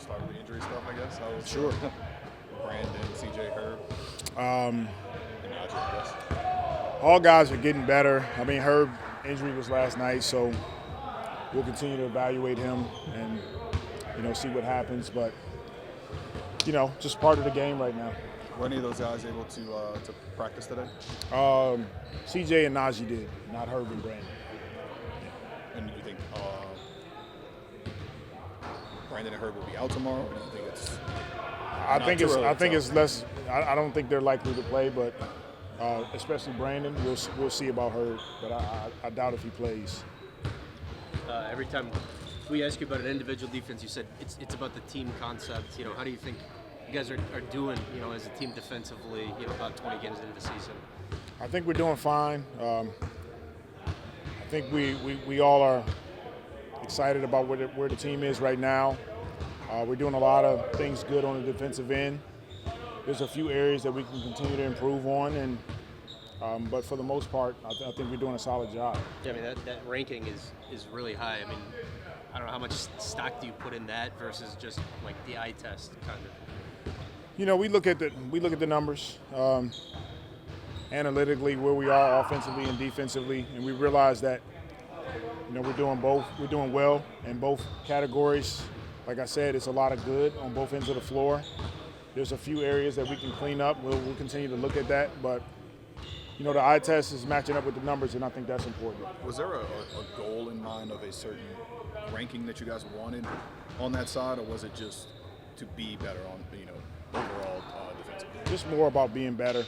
start with the injury stuff, I guess. How was Sure. Brandon, CJ, Herb, and Naji, I guess. All guys are getting better. I mean, Herb injury was last night, so we'll continue to evaluate him and, see what happens. But, just part of the game right now. Were any of those guys able to practice today? CJ and Naji did, not Herb and Brandon. And do you think Brandon and Herb will be out tomorrow? Or do you think it's I think it's less. I don't think they're likely to play, but especially Brandon, we'll see about Herb. But I doubt if he plays. Every time we ask you about an individual defense, you said it's about the team concept. How do you think you guys are doing, as a team defensively, about 20 games into the season? I think we're doing fine. I think we all are excited about where the team is right now. We're doing a lot of things good on the defensive end. There's a few areas that we can continue to improve on, but for the most part, I think we're doing a solid job. Yeah, I mean that ranking is really high. I mean, I don't know how much stock do you put in that versus just like the eye test kind of. We look at the numbers, analytically where we are offensively and defensively, and we realize that we're doing both. We're doing well in both categories. Like I said, it's a lot of good on both ends of the floor. There's a few areas that we can clean up. We'll continue to look at that, but the eye test is matching up with the numbers, and I think that's important. Was there a goal in mind of a certain ranking that you guys wanted on that side, or was it just to be better on overall defensively? Just more about being better.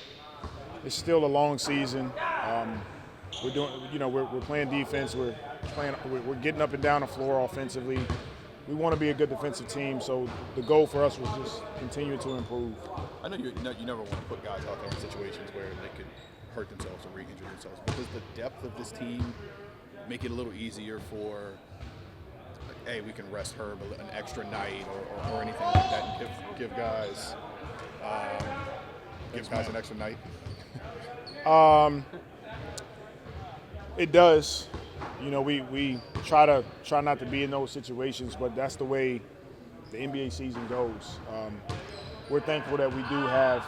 It's still a long season. We're doing, we're playing defense. We're getting up and down the floor offensively. We want to be a good defensive team, so the goal for us was just continue to improve. I know you never want to put guys out there in situations where they could hurt themselves or re-injure themselves, but does the depth of this team make it a little easier for, hey, we can rest Herb an extra night or anything like that, and give guys an extra night? It does. We try not to be in those situations, but that's the way the NBA season goes. We're thankful that we do have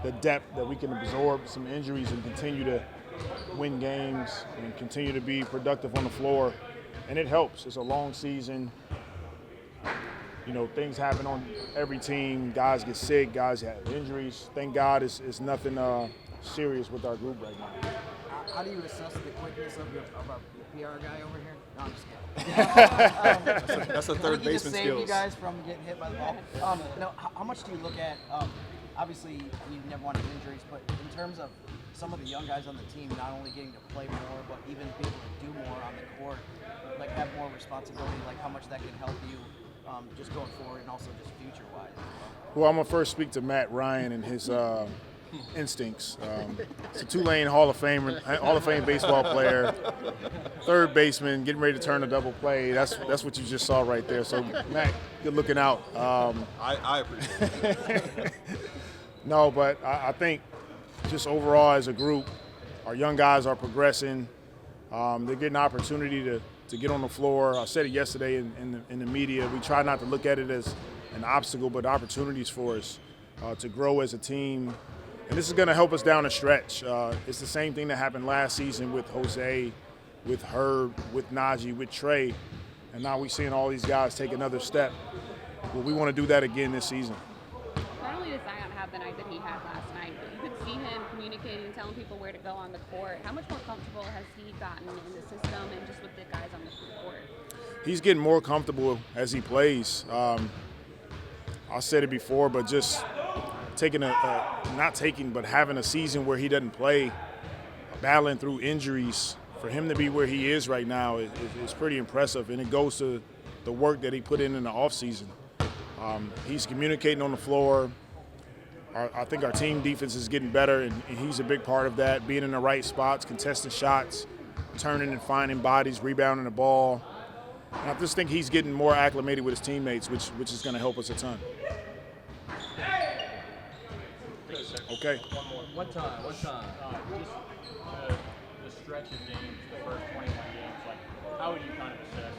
the depth that we can absorb some injuries and continue to win games and continue to be productive on the floor, and it helps. It's a long season. Things happen on every team. Guys get sick. Guys have injuries. Thank God it's nothing serious with our group right now. How do you assess the quickness of our PR guy over here? No, I'm just kidding. That's a third baseman skills. skills. You guys from getting hit by the ball. How much do you look at? Obviously, you never want injuries, but in terms of some of the young guys on the team not only getting to play more, but even being able to do more on the court, like have more responsibility, like how much that can help you just going forward and also just future-wise as well. Well, I'm going to first speak to Matt Ryan and his instincts. It's a Tulane Hall of Fame baseball player, third baseman, getting ready to turn a double play. That's what you just saw right there. So, Matt, good looking out. I appreciate it. No, but I think just overall as a group, our young guys are progressing. They're getting an opportunity to get on the floor. I said it yesterday in the media. We try not to look at it as an obstacle, but opportunities for us to grow as a team. And this is going to help us down the stretch. It's the same thing that happened last season with Jose, with Herb, with Naji, with Trey. And now we're seeing all these guys take another step. Well, we want to do that again this season. Not only does Zion have the night that he had last night, but you could see him communicating and telling people where to go on the court. How much more comfortable has he gotten in the system and just with the guys on the court? He's getting more comfortable as he plays. I said it before, but just having a season where he doesn't play, battling through injuries, for him to be where he is right now is pretty impressive, and it goes to the work that he put in the offseason. He's communicating on the floor. I think our team defense is getting better, and he's a big part of that, being in the right spots, contesting shots, turning and finding bodies, rebounding the ball. And I just think he's getting more acclimated with his teammates, which is going to help us a ton. Okay. One more. What time? Just the stretch of games, the first 21 games, how would you kind of assess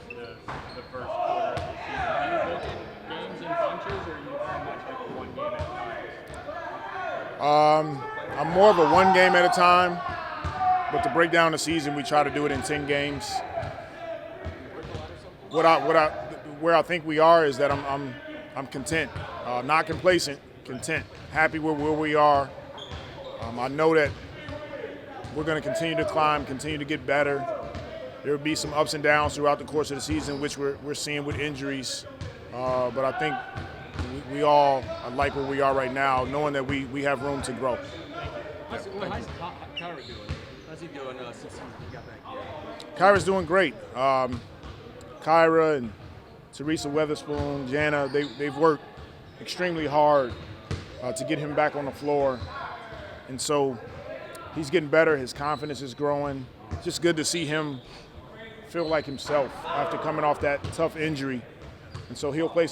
the first quarter of the season? Do you look at games in bunches I'm more of a one game at a time, but to break down the season, we try to do it in 10 games. Where I think we are is that I'm content, not complacent, content, happy with where we are. I know that we're going to continue to climb, continue to get better. There will be some ups and downs throughout the course of the season, which we're seeing with injuries. But I think we all like where we are right now, knowing that we have room to grow. How's Kyra doing? How's he doing since he got back here? Kyra's doing great. Kyra and Teresa Weatherspoon, Jana, they've worked extremely hard to get him back on the floor. And so he's getting better. His confidence is growing. It's just good to see him feel like himself after coming off that tough injury. And so he'll play a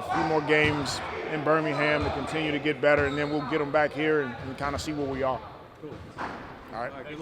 few more games in Birmingham to continue to get better, and then we'll get him back here and kind of see where we are. Cool. All right.